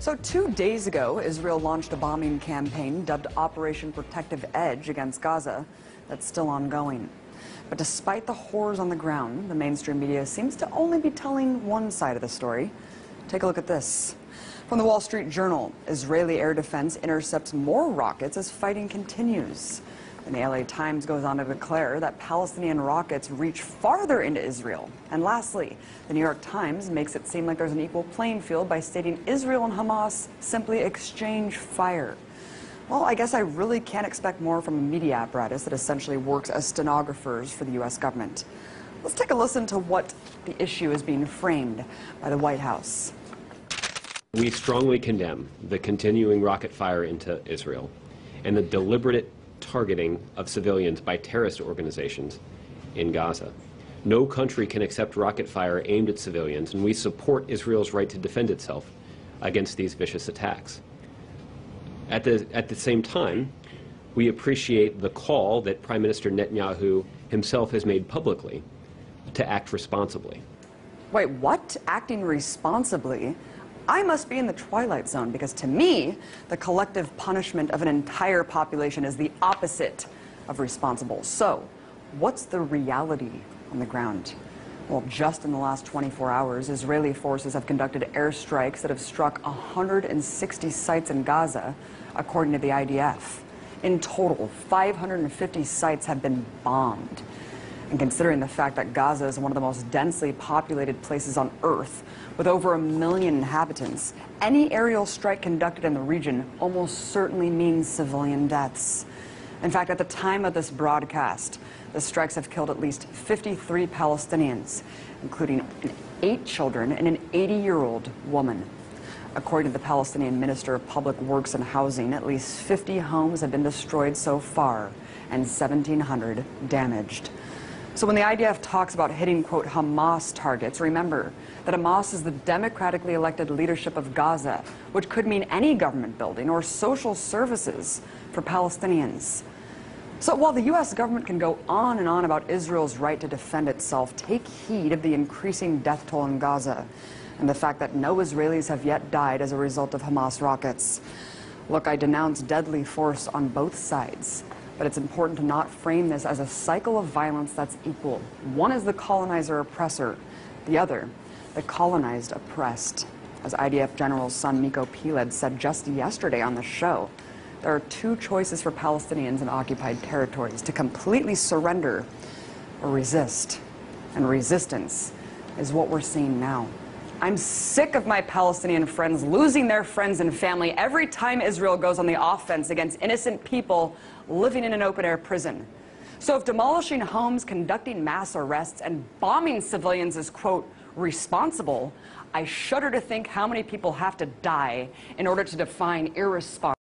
So 2 days ago, Israel launched a bombing campaign dubbed Operation Protective Edge against Gaza that's still ongoing. But despite the horrors on the ground, the mainstream media seems to only be telling one side of the story. Take a look at this. From the Wall Street Journal, Israeli air defense intercepts more rockets as fighting continues. And the LA Times goes on to declare that Palestinian rockets reach farther into Israel. And lastly, the New York Times makes it seem like there's an equal playing field by stating Israel and Hamas simply exchange fire. Well, I guess I really can't expect more from a media apparatus that essentially works as stenographers for the U.S. government. Let's take a listen to what the issue is being framed by the White House. We strongly condemn the continuing rocket fire into Israel and the deliberate targeting of civilians by terrorist organizations in Gaza. No country can accept rocket fire aimed at civilians, and we support Israel's right to defend itself against these vicious attacks. At the same time, we appreciate the call that Prime Minister Netanyahu himself has made publicly to act responsibly. Wait, what? Acting responsibly? I must be in the twilight zone, because to me, the collective punishment of an entire population is the opposite of responsible. So, what's the reality on the ground? Well, just in the last 24 hours, Israeli forces have conducted airstrikes that have struck 160 sites in Gaza, according to the IDF. In total, 550 sites have been bombed. And considering the fact that Gaza is one of the most densely populated places on Earth, with over 1 million inhabitants, any aerial strike conducted in the region almost certainly means civilian deaths. In fact, at the time of this broadcast, the strikes have killed at least 53 Palestinians, including 8 children and an 80-year-old woman. According to the Palestinian Minister of Public Works and Housing, at least 50 homes have been destroyed so far and 1,700 damaged. So when the IDF talks about hitting, quote, Hamas targets, remember that Hamas is the democratically elected leadership of Gaza, which could mean any government building or social services for Palestinians. So while the U.S. government can go on and on about Israel's right to defend itself, take heed of the increasing death toll in Gaza and the fact that no Israelis have yet died as a result of Hamas rockets. Look, I denounce deadly force on both sides. But it's important to not frame this as a cycle of violence that's equal. One is the colonizer oppressor, the other, the colonized oppressed. As IDF General's son Miko Piled said just yesterday on the show, there are 2 choices for Palestinians in occupied territories: to completely surrender or resist. And resistance is what we're seeing now. I'm sick of my Palestinian friends losing their friends and family every time Israel goes on the offense against innocent people living in an open-air prison. So if demolishing homes, conducting mass arrests, and bombing civilians is, quote, responsible, I shudder to think how many people have to die in order to define irresponsible.